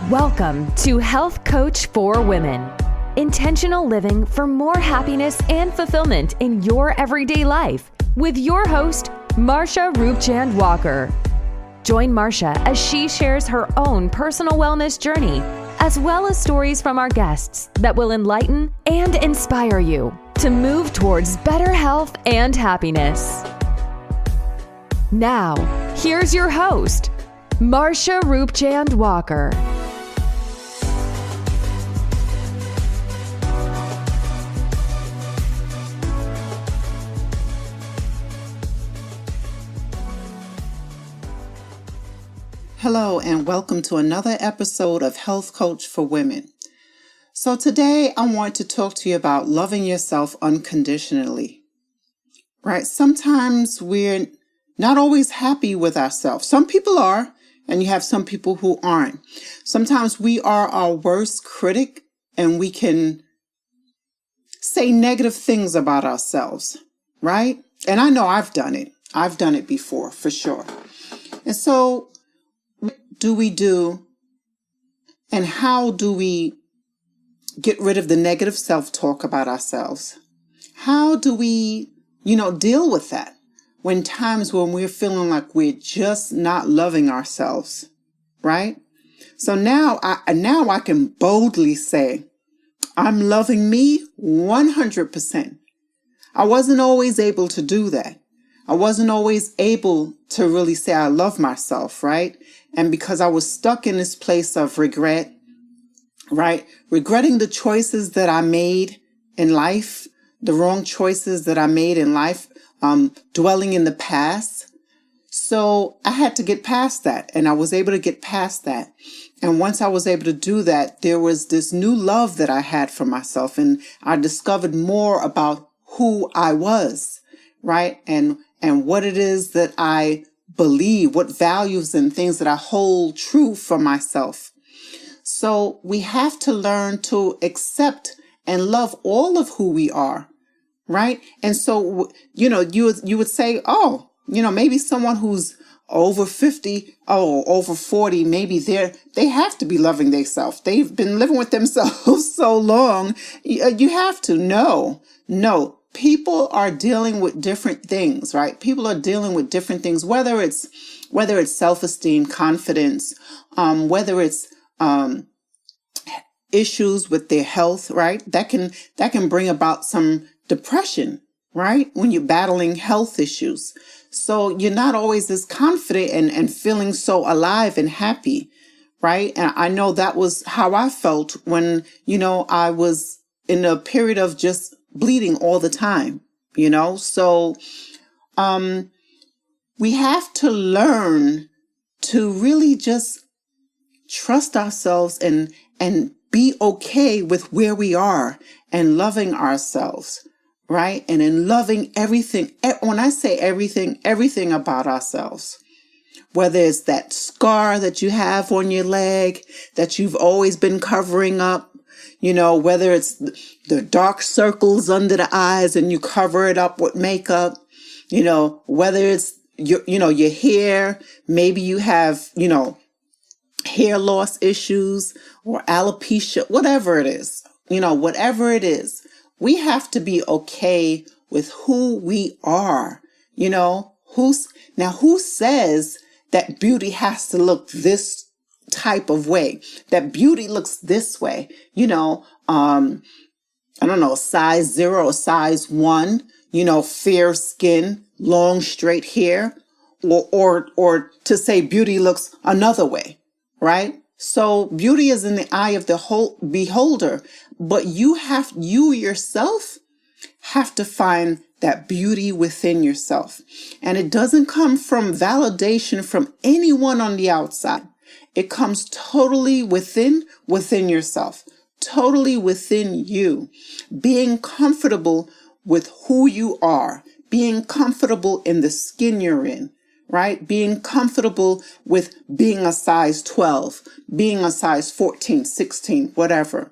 Welcome to Health Coach for Women. Intentional living for more happiness and fulfillment in your everyday life with your host, Marsha Roopchand-Walker. Join Marsha as she shares her own personal wellness journey, as well as stories from our guests that will enlighten and inspire you to move towards better health and happiness. Now, here's your host, Marsha Roopchand-Walker. Hello and welcome to another episode of Health Coach for Women. So today I want to talk to you about loving yourself unconditionally. Right? Sometimes we're not always happy with ourselves. Some people are, and you have some people who aren't. Sometimes we are our worst critic and we can say negative things about ourselves, right? And I know I've done it. I've done it before, for sure. And so what do we do and how do we get rid of the negative self-talk about ourselves? How do we, deal with that when we're feeling like we're just not loving ourselves, right? So now I can boldly say, I'm loving me 100%. I wasn't always able to do that. I wasn't always able to really say I love myself, right? And because I was stuck in this place of regret, right? Regretting the choices that I made in life, the wrong choices that I made in life, dwelling in the past. So I had to get past that, and I was able to get past that. And once I was able to do that, there was this new love that I had for myself, and I discovered more about who I was, right? And what it is that I believe, what values and things that I hold true for myself. So we have to learn to accept and love all of who we are, right? And so, you would say, maybe someone who's over 50, over 40, maybe they have to be loving themselves. They've been living with themselves so long. You have to. No. People are dealing with different things, right? People are dealing with different things, whether it's self-esteem, confidence, whether it's issues with their health, right? That can bring about some depression, right? When you're battling health issues. So you're not always as confident and feeling so alive and happy, right? And I know that was how I felt when, I was in a period of just bleeding all the time, So we have to learn to really just trust ourselves and be okay with where we are and loving ourselves, right? And in loving everything. When I say everything about ourselves, whether it's that scar that you have on your leg that you've always been covering up, whether it's the dark circles under the eyes and you cover it up with makeup, whether it's your hair, maybe you have, hair loss issues or alopecia, whatever it is, we have to be okay with who we are, who says that beauty has to look this type of way, that beauty looks this way, I don't know, size 0 or size 1, fair skin, long straight hair, or to say beauty looks another way, right? So beauty is in the eye of the whole beholder, but you yourself have to find that beauty within yourself. And it doesn't come from validation from anyone on the outside. It comes totally within yourself, totally within you, being comfortable with who you are, being comfortable in the skin you're in, right? Being comfortable with being a size 12, being a size 14, 16, whatever,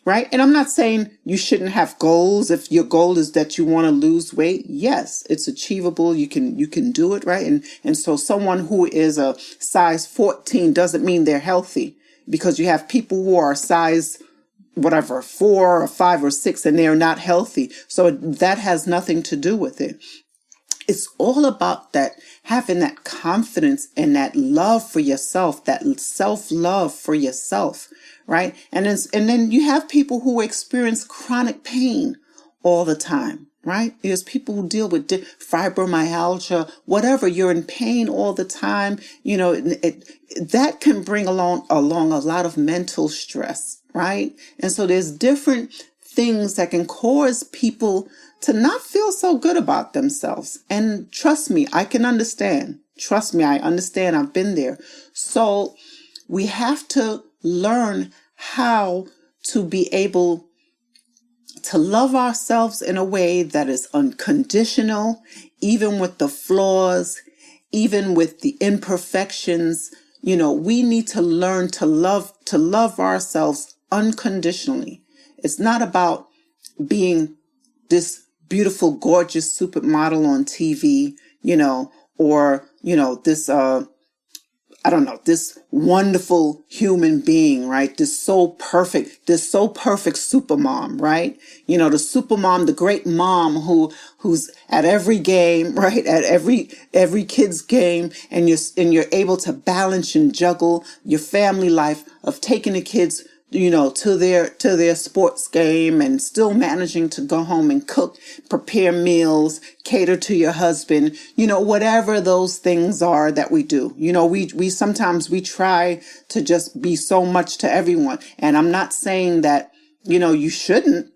right? And I'm not saying you shouldn't have goals. If your goal is that you want to lose weight, yes, it's achievable. You can do it, right? And so someone who is a size 14 doesn't mean they're healthy. because you have people who are size whatever, 4 or 5 or 6, and they're not healthy. So that has nothing to do with it. It's all about that, having that confidence and that love for yourself, that self-love for yourself, right? And then you have people who experience chronic pain all the time, right? There's people who deal with fibromyalgia, whatever. You're in pain all the time. That can bring along a lot of mental stress, right? And so there's different things that can cause people to not feel so good about themselves. And trust me, I can understand. Trust me, I understand. I've been there. So we have to learn how to be able to love ourselves in a way that is unconditional, even with the flaws, even with the imperfections. We need to learn to love ourselves unconditionally. It's not about being this beautiful, gorgeous supermodel on TV, or, this wonderful human being, right? This so perfect supermom, right? The supermom, the great mom who's at every game, right? At every kid's game, and you're able to balance and juggle your family life of taking the kids to their sports game and still managing to go home and cook, prepare meals, cater to your husband, whatever those things are that we do. We sometimes try to just be so much to everyone. And I'm not saying that, you shouldn't,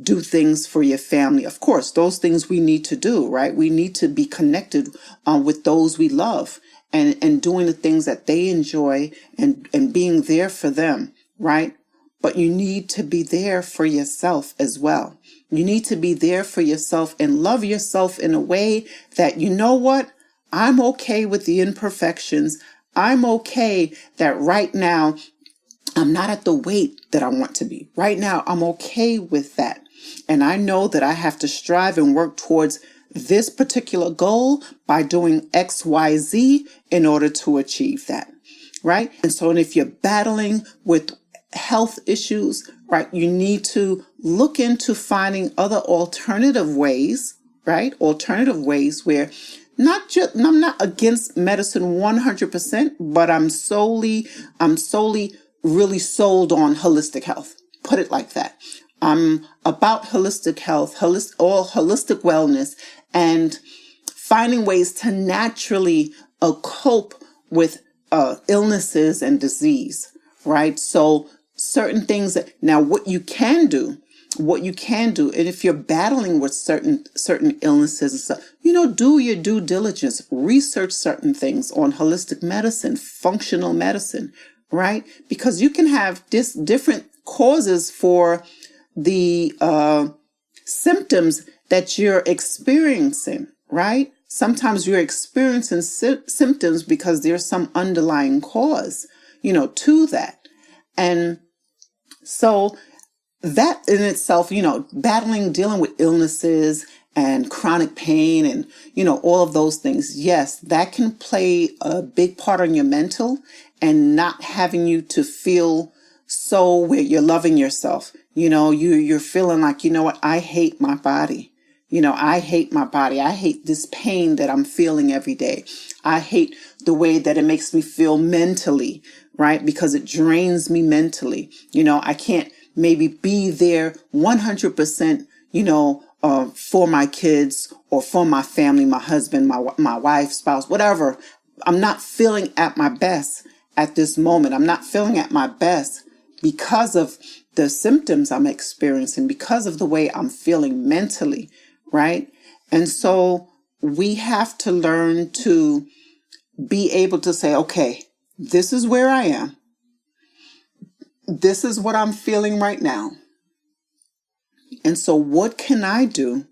do things for your family. Of course, those things we need to do, right? We need to be connected with those we love. And doing the things that they enjoy and being there for them, right? But you need to be there for yourself as well. You need to be there for yourself and love yourself in a way that, I'm okay with the imperfections. I'm okay that right now I'm not at the weight that I want to be. Right now, I'm okay with that. And I know that I have to strive and work towards this particular goal by doing X, Y, Z in order to achieve that, right? And so, and if you're battling with health issues, right, you need to look into finding other alternative ways, right? Alternative ways where I'm not against medicine 100%, but I'm solely really sold on holistic health. Put it like that. I'm about holistic health, holistic wellness, and finding ways to naturally cope with illnesses and disease, right? So certain things now what you can do, and if you're battling with certain illnesses and stuff, do your due diligence, research certain things on holistic medicine, functional medicine, right? Because you can have different causes for the symptoms that you're experiencing, right? Sometimes you're experiencing symptoms because there's some underlying cause, to that. And so that in itself, dealing with illnesses and chronic pain and, all of those things. Yes, that can play a big part on your mental and not having you to feel so where you're loving yourself. You're feeling like, I hate my body. I hate my body. I hate this pain that I'm feeling every day. I hate the way that it makes me feel mentally, right? Because it drains me mentally. I can't maybe be there 100%, for my kids or for my family, my husband, my wife, spouse, whatever. I'm not feeling at my best at this moment. I'm not feeling at my best because of the symptoms I'm experiencing, because of the way I'm feeling mentally, right? And so we have to learn to be able to say, okay, this is where I am. This is what I'm feeling right now. And so what can I do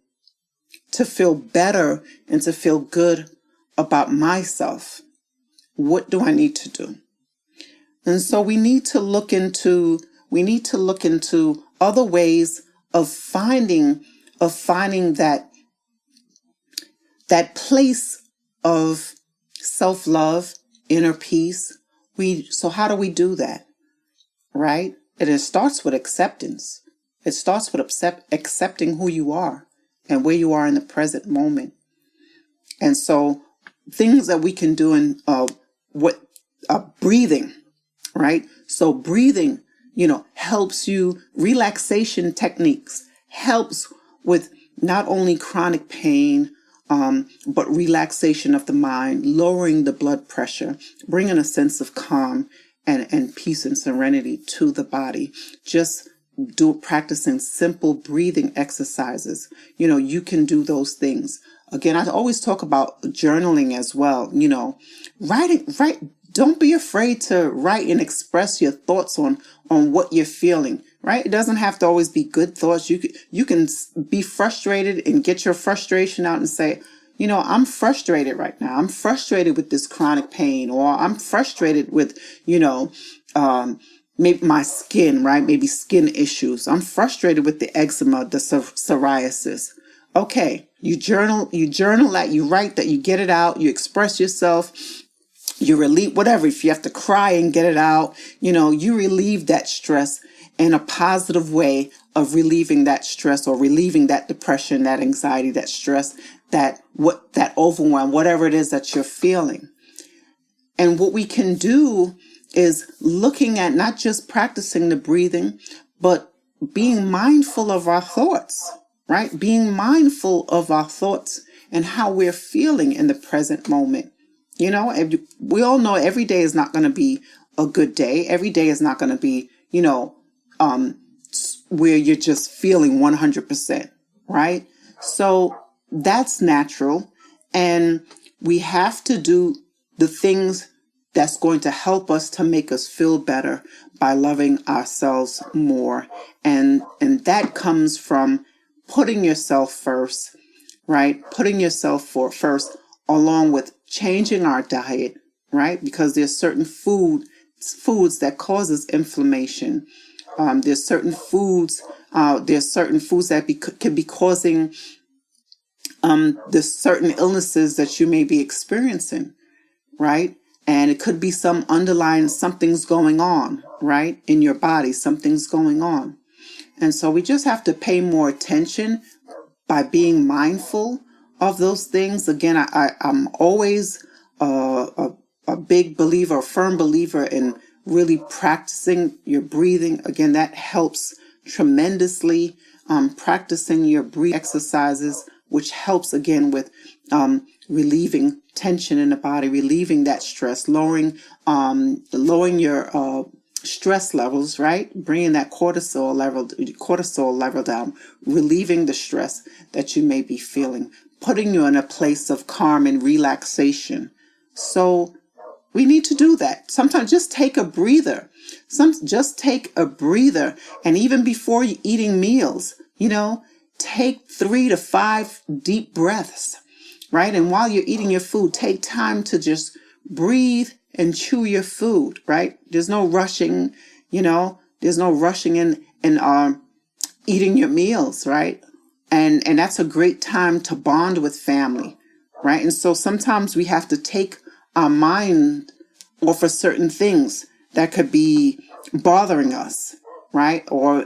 to feel better and to feel good about myself? What do I need to do? And so we need to look into other ways of finding that place of self-love, inner peace, So how do we do that? Right? And it starts with acceptance. It starts with accepting who you are and where you are in the present moment. And so things that we can do in breathing, right? So breathing, helps you. Relaxation techniques helps with not only chronic pain, but relaxation of the mind, lowering the blood pressure, bringing a sense of calm and peace and serenity to the body. Just practicing simple breathing exercises. You can do those things. Again, I always talk about journaling as well. Write. Don't be afraid to write and express your thoughts on what you're feeling. Right? It doesn't have to always be good thoughts. You can be frustrated and get your frustration out and say, I'm frustrated right now. I'm frustrated with this chronic pain, or I'm frustrated with, maybe my skin, right? Maybe skin issues. I'm frustrated with the eczema, the psoriasis. Okay. You journal that, you write that, you get it out, you express yourself, you relieve whatever. If you have to cry and get it out, you relieve that stress in a positive way of relieving that stress or relieving that depression, that anxiety, that stress, that overwhelm, whatever it is that you're feeling. And what we can do is looking at not just practicing the breathing, but being mindful of our thoughts, right? Being mindful of our thoughts and how we're feeling in the present moment. We all know every day is not going to be a good day. Every day is not going to be, where you're just feeling 100%, right? So that's natural. And we have to do the things that's going to help us to make us feel better by loving ourselves more. And that comes from putting yourself first, right? Putting yourself first, along with changing our diet, right? Because there's certain foods that causes inflammation. There's certain foods that can be causing the certain illnesses that you may be experiencing, right? And it could be some underlying, something's going on, right? In your body, something's going on. And so we just have to pay more attention by being mindful of those things. Again, I'm always a big believer, a firm believer in really practicing your breathing. Again, that helps tremendously. Practicing your breathing exercises, which helps again with relieving tension in the body, relieving that stress, lowering your stress levels, right? Bringing that cortisol level down, relieving the stress that you may be feeling, putting you in a place of calm and relaxation. So we need to do that. Sometimes just take a breather. Just take a breather. And even before you eating meals, take 3 to 5 deep breaths, right? And while you're eating your food, take time to just breathe and chew your food, right? There's no rushing, there's no rushing in eating your meals, right? And that's a great time to bond with family, right? And so sometimes we have to take our mind off of certain things that could be bothering us, right? Or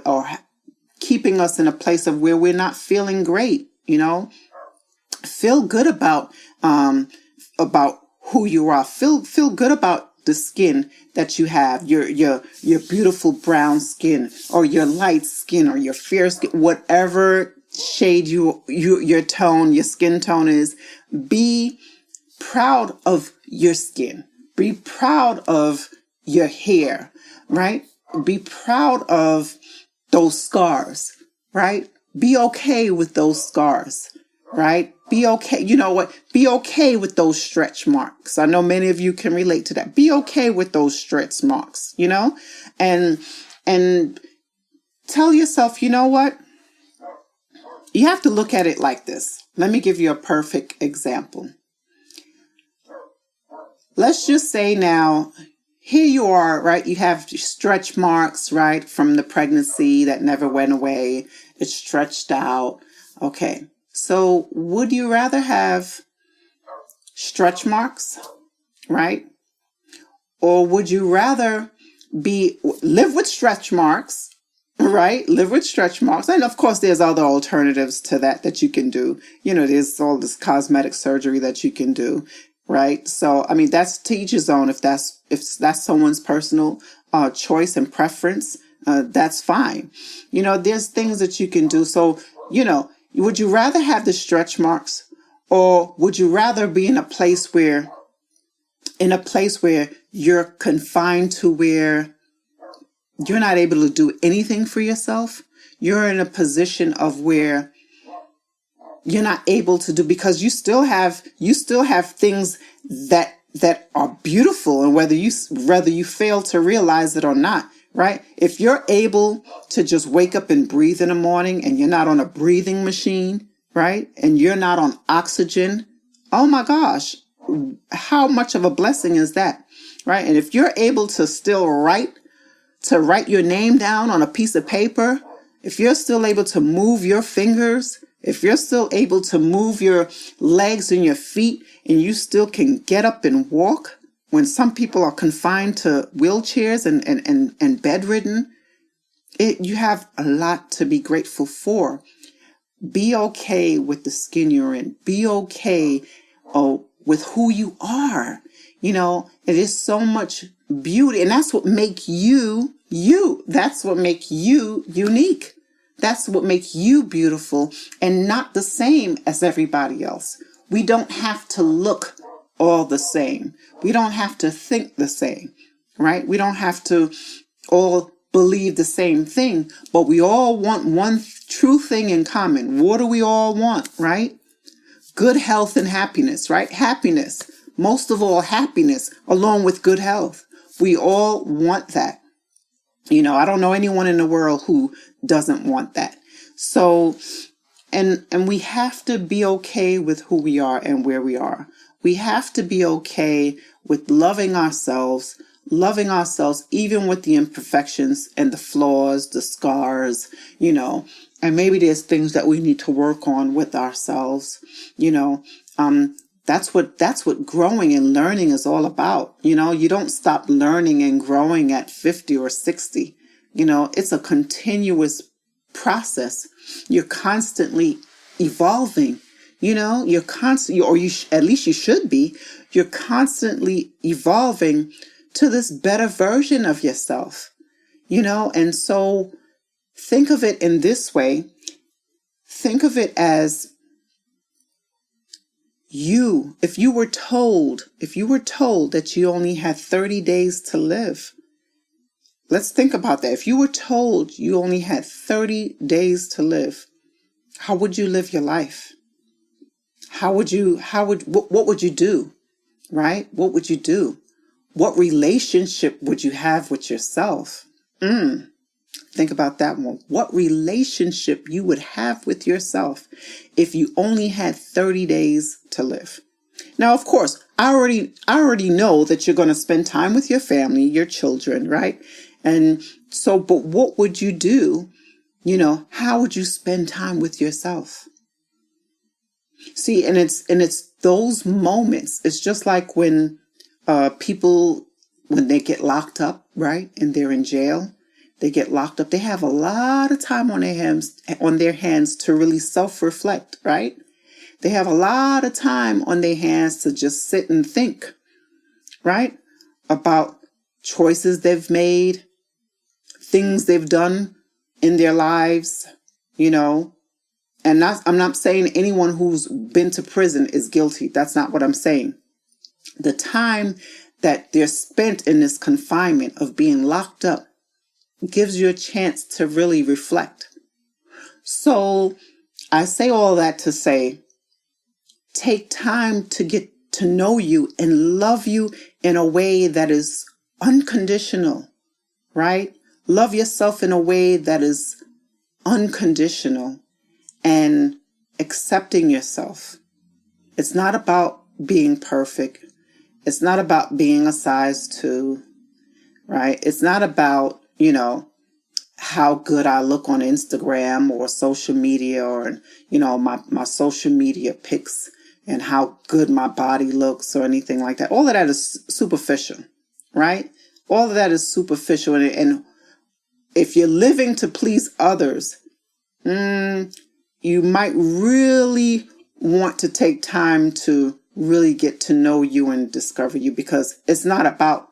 keeping us in a place of where we're not feeling great, Feel good about who you are. Feel good about the skin that you have, your beautiful brown skin, or your light skin, or your fair skin, whatever shade your skin tone is. Be proud of your skin. Be proud of your hair, right? Be proud of those scars, right? Be okay with those scars, right? Be okay. You know what? Be okay with those stretch marks. I know many of you can relate to that. Be okay with those stretch marks, and tell yourself, you know what? You have to look at it like this. Let me give you a perfect example. Let's just say now, here you are, right? You have stretch marks, right? From the pregnancy that never went away. It's stretched out. Okay. So would you rather have stretch marks, right? Or would you rather live with stretch marks, right? Live with stretch marks. And of course, there's other alternatives to that you can do. There's all this cosmetic surgery that you can do, right? So, I mean, that's to each his own. If that's someone's personal choice and preference, that's fine. There's things that you can do. So, would you rather have the stretch marks, or would you rather be in a place where you're confined to where you're not able to do anything for yourself? You're in a position of where you're not able to do, because you still have things that are beautiful, and whether you fail to realize it or not, right? If you're able to just wake up and breathe in the morning, and you're not on a breathing machine, right? And you're not on oxygen, oh my gosh, how much of a blessing is that, right? And if you're able to still write your name down on a piece of paper, if you're still able to move your fingers, if you're still able to move your legs and your feet, and you still can get up and walk, when some people are confined to wheelchairs and bedridden, you have a lot to be grateful for. Be okay with the skin you're in. Be okay with who you are. It is so much beauty, and that's what makes you, you. That's what makes you unique. That's what makes you beautiful and not the same as everybody else. We don't have to look all the same. We don't have to think the same, right? We don't have to all believe the same thing, but we all want one true thing in common. What do we all want, right? Good health and happiness, right? Happiness. Most of all, happiness, along with good health. We all want that. I don't know anyone in the world who doesn't want that. So, and we have to be okay with who we are and where we are. We have to be okay with loving ourselves even with the imperfections and the flaws, the scars, and maybe there's things that we need to work on with ourselves. That's what growing and learning is all about. You don't stop learning and growing at 50 or 60. It's a continuous process. You're constantly evolving. You're constantly, at least you should be. You're constantly evolving to this better version of yourself. And so think of it in this way. Think of it as if you were told that you only had 30 days to live. Let's think about that. If you were told you only had 30 days to live, how would you live your life? What would you do? Right? What would you do? What relationship would you have with yourself? Think about that one. What relationship you would have with yourself if you only had 30 days to live. Now, of course, I already know that you're going to spend time with your family, your children, right? And so, but what would you do? How would you spend time with yourself? See, and it's those moments. It's just like when people, when they get locked up, right? And they're in jail. They get locked up. They have a lot of time on their hands to really self-reflect, right? They have a lot of time on their hands to just sit and think, right? About choices they've made, things they've done in their lives, And I'm not saying anyone who's been to prison is guilty. That's not what I'm saying. The time that they're spent in this confinement of being locked up gives you a chance to really reflect. So I say all that to say, take time to get to know you and love you in a way that is unconditional, right? Love yourself in a way that is unconditional and accepting yourself. It's not about being perfect. It's not about being a size 2, right? It's not about how good I look on Instagram or social media or, my social media pics and how good my body looks or anything like that. All of that is superficial, right? All of that is superficial. And if you're living to please others, you might really want to take time to really get to know you and discover you, because it's not about,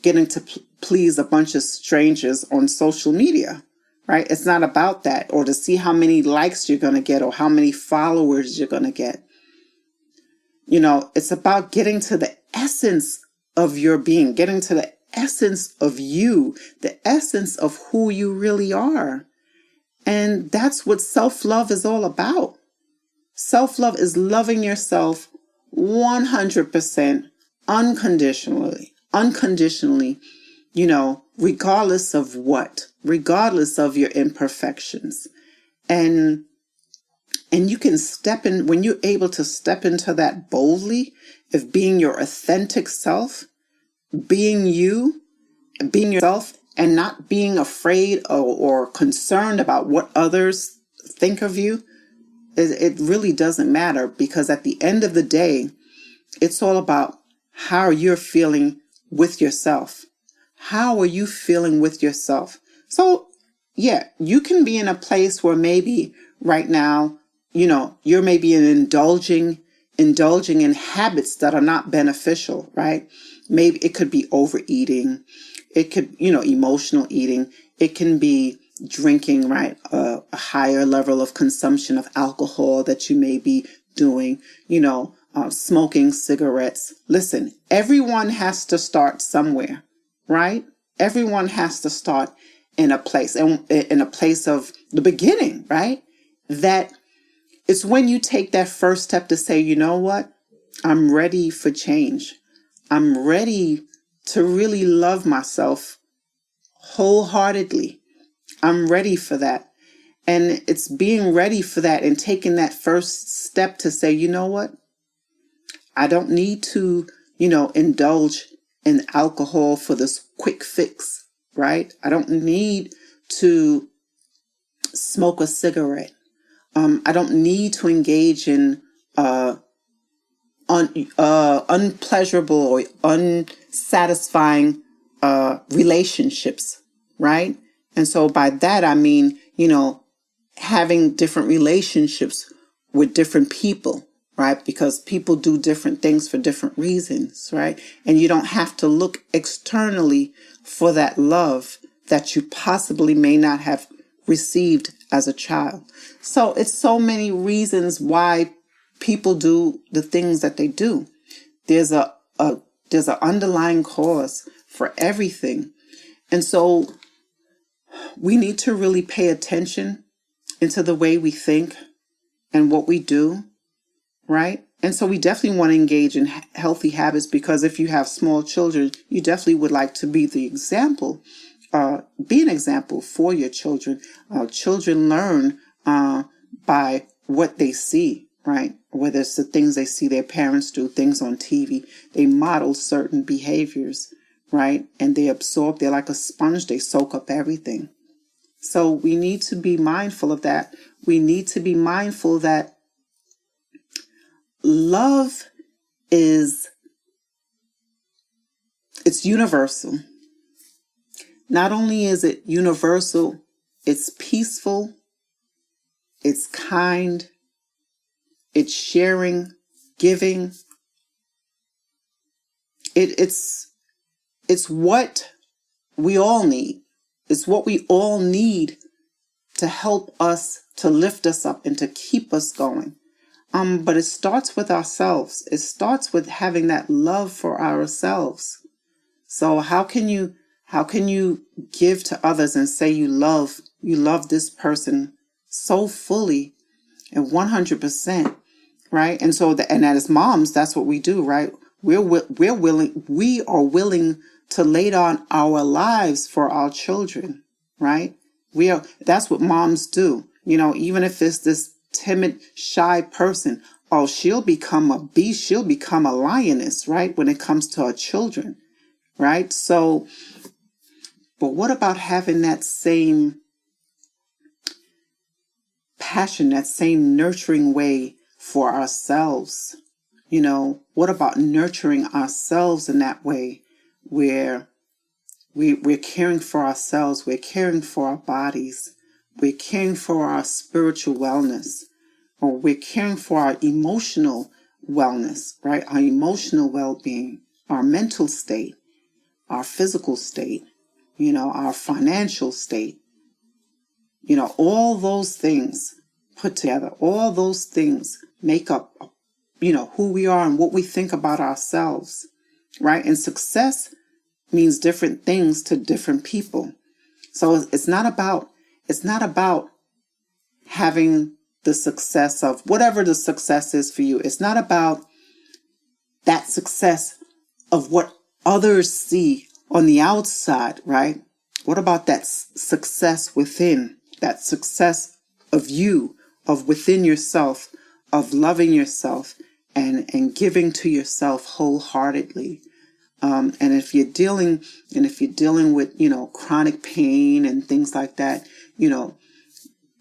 getting to please a bunch of strangers on social media, right? It's not about that, or to see how many likes you're going to get or how many followers you're going to get. It's about getting to the essence of your being, getting to the essence of you, the essence of who you really are. And that's what self-love is all about. Self-love is loving yourself 100% unconditionally, regardless of what, regardless of your imperfections. And you can step in, when you're able to step into that boldly, of being your authentic self, being you, being yourself, and not being afraid or concerned about what others think of you, it really doesn't matter, because at the end of the day, it's all about how you're feeling with yourself. How are you feeling with yourself? So, yeah, you can be in a place where maybe right now, you're maybe indulging in habits that are not beneficial, right? Maybe it could be overeating. It could, emotional eating. It can be drinking, right? A higher level of consumption of alcohol that you may be doing, smoking cigarettes. Listen, everyone has to start somewhere, right? Everyone has to start in a place, and in a place of the beginning, right? That it's when you take that first step to say, you know what? I'm ready for change. I'm ready to really love myself wholeheartedly. I'm ready for that. And it's being ready for that and taking that first step to say, you know what? I don't need to, indulge in alcohol for this quick fix, right? I don't need to smoke a cigarette. I don't need to engage in unpleasurable or unsatisfying relationships, right? And so by that, I mean, having different relationships with different people, right? Because people do different things for different reasons, right? And you don't have to look externally for that love that you possibly may not have received as a child. So it's so many reasons why people do the things that they do. There's an underlying cause for everything. And so we need to really pay attention into the way we think and what we do, right? And so we definitely want to engage in healthy habits, because if you have small children, you definitely would like to be the example, be an example for your children. Children learn by what they see, right? Whether it's the things they see their parents do, things on TV, they model certain behaviors, right? And they absorb, they're like a sponge, they soak up everything. So we need to be mindful of that. We need to be mindful that love it's universal. Not only is it universal, it's peaceful, it's kind, it's sharing, giving. It's what we all need. It's what we all need to help us, to lift us up and to keep us going. But it starts with ourselves. It starts with having that love for ourselves. So how can you give to others and say you love this person so fully and 100%, right? And so and as moms, that's what we do, right? We are willing to lay down our lives for our children, right? That's what moms do. Even if it's this timid, shy person, she'll become a beast, she'll become a lioness, right? When it comes to our children, right? So, but what about having that same passion, that same nurturing way for ourselves? What about nurturing ourselves in that way where we're caring for ourselves, we're caring for our bodies, we're caring for our spiritual wellness, or we're caring for our emotional wellness, right? Our emotional well-being, our mental state, our physical state, our financial state, all those things put together, all those things make up, who we are and what we think about ourselves, right? And success means different things to different people. So it's not about having the success of whatever the success is for you. It's not about that success of what others see on the outside, right? What about that success within, that success of you, of within yourself, of loving yourself and giving to yourself wholeheartedly. And if you're dealing with, chronic pain and things like that,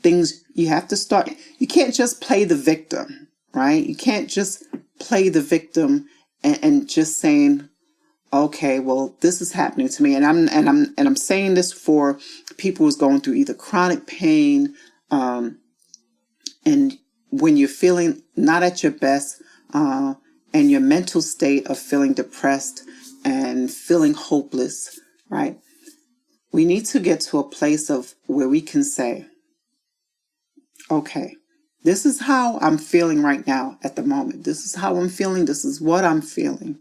things you have to start. You can't just play the victim, right? You can't just play the victim and just saying, okay, well, this is happening to me, and I'm saying this for people who's going through either chronic pain, and when you're feeling not at your best, and your mental state of feeling depressed and feeling hopeless, right? We need to get to a place of where we can say, okay, this is how I'm feeling right now at the moment. This is how I'm feeling. This is what I'm feeling.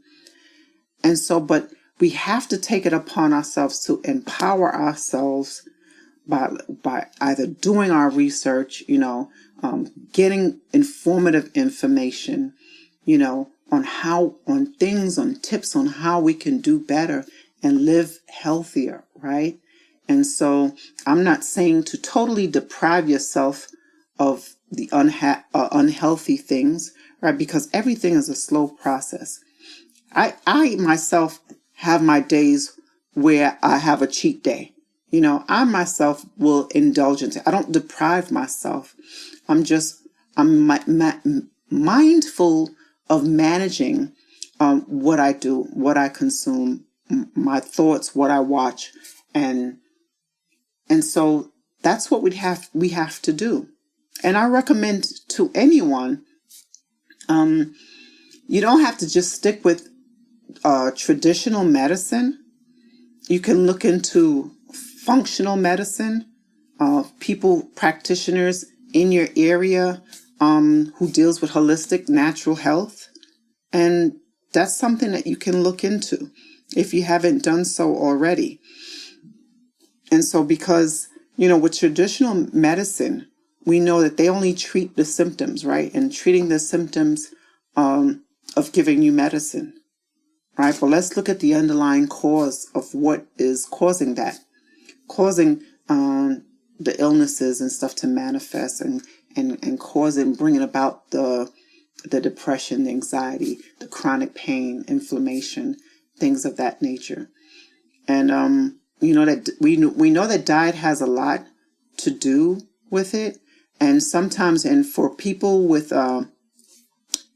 And so, but we have to take it upon ourselves to empower ourselves by either doing our research, getting informative information, on tips on how we can do better and live healthier, right? And so I'm not saying to totally deprive yourself of the unhealthy things, right? Because everything is a slow process. I myself have my days where I have a cheat day. I myself will indulge into. I don't deprive myself. I'm mindful of managing what I do, what I consume, my thoughts, what I watch, and so that's what we have to do. And I recommend to anyone, you don't have to just stick with traditional medicine. You can look into functional medicine, practitioners in your area who deals with holistic natural health. And that's something that you can look into if you haven't done so already. And so because, with traditional medicine, we know that they only treat the symptoms, right? And treating the symptoms of giving you medicine, right? But let's look at the underlying cause of what is causing the illnesses and stuff to manifest and bringing about the depression, the anxiety, the chronic pain, inflammation, things of that nature. And that we know that diet has a lot to do with it. And sometimes, and for people with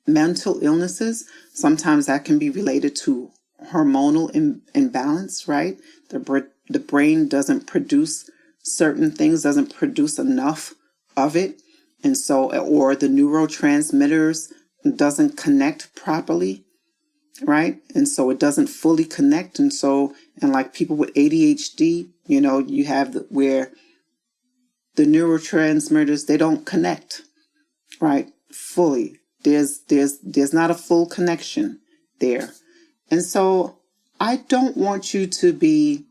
mental illnesses, sometimes that can be related to hormonal imbalance, right? The brain doesn't produce certain things, doesn't produce enough of it. And so, or the neurotransmitters doesn't connect properly, right? And so it doesn't fully connect. And like people with ADHD, you have where the neurotransmitters, they don't connect, right? Fully. There's not a full connection there. And so I don't want you to be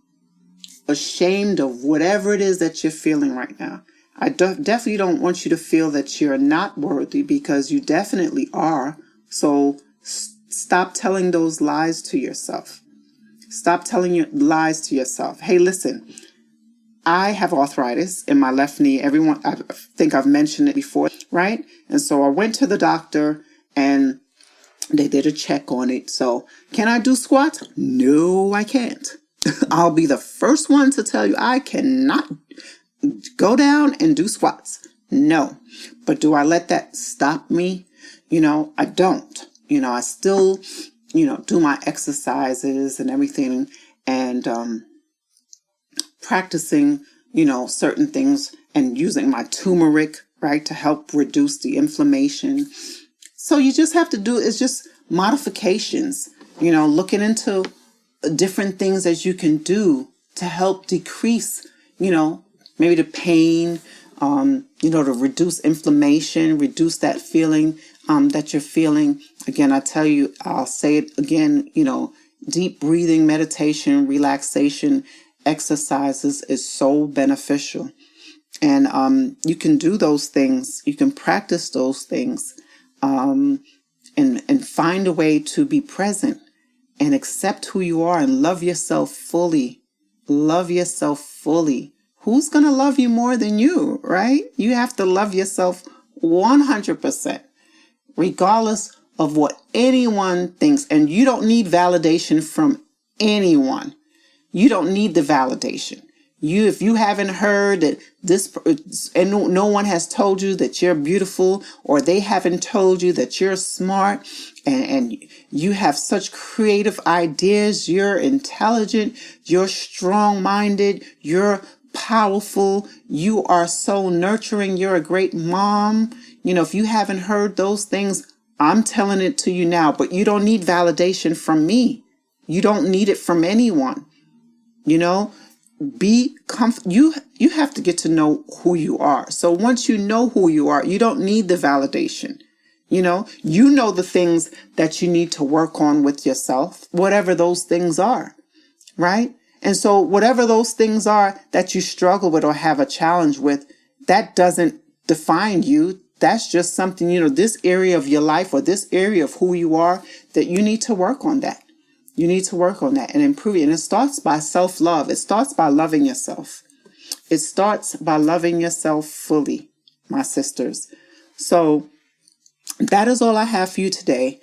ashamed of whatever it is that you're feeling right now. I definitely don't want you to feel that you're not worthy, because you definitely are. So stop telling those lies to yourself. Stop telling your lies to yourself. Hey, listen, I have arthritis in my left knee. I think I've mentioned it before, right? And so I went to the doctor and they did a check on it. So can I do squats? No, I can't. I'll be the first one to tell you I cannot go down and do squats. No. But do I let that stop me? I don't. I still, do my exercises and everything, and practicing, certain things, and using my turmeric, right, to help reduce the inflammation. So you just have to do, it's just modifications, looking into different things that you can do to help decrease, maybe the pain, to reduce inflammation, reduce that feeling that you're feeling. Again, I'll say it again, deep breathing, meditation, relaxation, exercises is so beneficial. And you can do those things. You can practice those things and find a way to be present and accept who you are and love yourself fully. Love yourself fully. Who's going to love you more than you, right? You have to love yourself 100%, regardless of what anyone thinks. And you don't need validation from anyone. You don't need the validation. If you haven't heard that and no one has told you that you're beautiful, or they haven't told you that you're smart and you have such creative ideas, you're intelligent, you're strong-minded, you're powerful, you are so nurturing, you're a great mom. If you haven't heard those things, I'm telling it to you now, but you don't need validation from me. You don't need it from anyone. You have to get to know who you are. So once you know who you are, you don't need the validation. You know the things that you need to work on with yourself, whatever those things are, right? And so whatever those things are that you struggle with or have a challenge with, that doesn't define you. That's just something, this area of your life or this area of who you are, that you need to work on that. You need to work on that and improve it. And it starts by self-love. It starts by loving yourself. It starts by loving yourself fully, my sisters. So that is all I have for you today.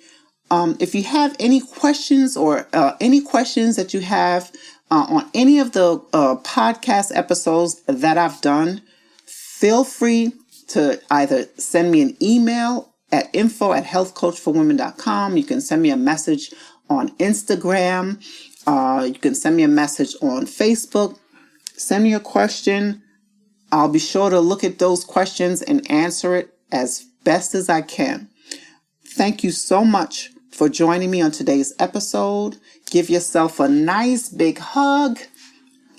If you have any questions or any questions that you have on any of the podcast episodes that I've done, feel free to either send me an email at info@healthcoachforwomen.com. You can send me a message on Instagram. You can send me a message on Facebook. Send me a question. I'll be sure to look at those questions and answer it as best as I can. Thank you so much for joining me on today's episode. Give yourself a nice big hug.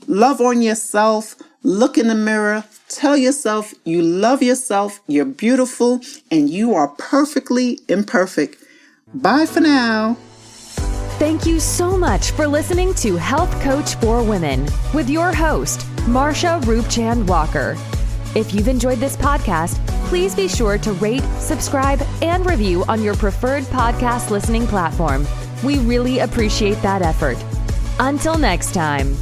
Love on yourself. Look in the mirror. Tell yourself you love yourself. You're beautiful and you are perfectly imperfect. Bye for now. Thank you so much for listening to Health Coach for Women with your host, Marsha Roopchand-Walker. If you've enjoyed this podcast, please be sure to rate, subscribe, and review on your preferred podcast listening platform. We really appreciate that effort. Until next time.